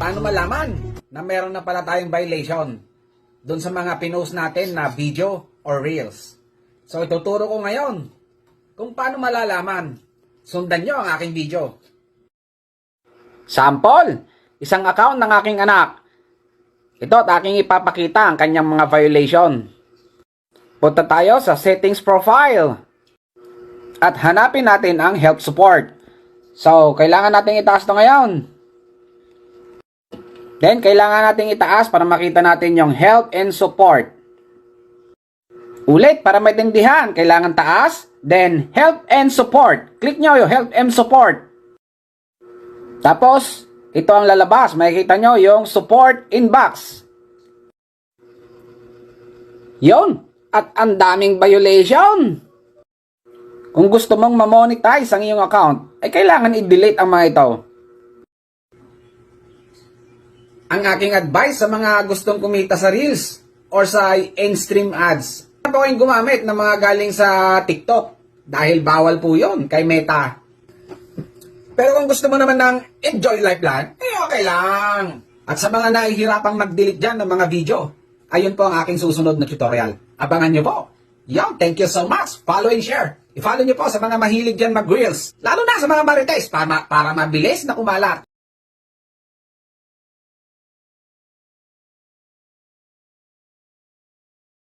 paano malaman na meron na pala tayong violation doon sa mga pinost natin na video or reels? So ituturo ko ngayon kung paano malalaman. Sundan nyo ang aking video. Sample, isang account ng aking anak. Ito at aking ipapakita ang kanyang mga violation. Punta tayo sa settings profile at hanapin natin ang help support. So, kailangan natin itaas ito ngayon. Then, kailangan natin itaas para makita natin yung help and support. Ulit, para maintindihan, kailangan taas, then help and support. Click nyo yung help and support. Tapos, ito ang lalabas. Makikita nyo yung support inbox. Yun. At ang daming violation. Kung gusto mong ma-monetize ang iyong account, ay kailangan i-delete ang mga ito. Ang aking advice sa mga gustong kumita sa Reels or sa in-stream ads, ako ay gumamit ng mga galing sa TikTok dahil bawal po yun kay Meta. Pero kung gusto mo naman ng enjoy life lang, okay lang. At sa mga nahihirapang mag-delete dyan ng mga video, ayun po ang aking susunod na tutorial. Abangan nyo po. Yo, thank you so much. Follow and share. I-follow nyo po sa mga mahilig dyan mag-reels. Lalo na sa mga marites para mabilis na kumalat.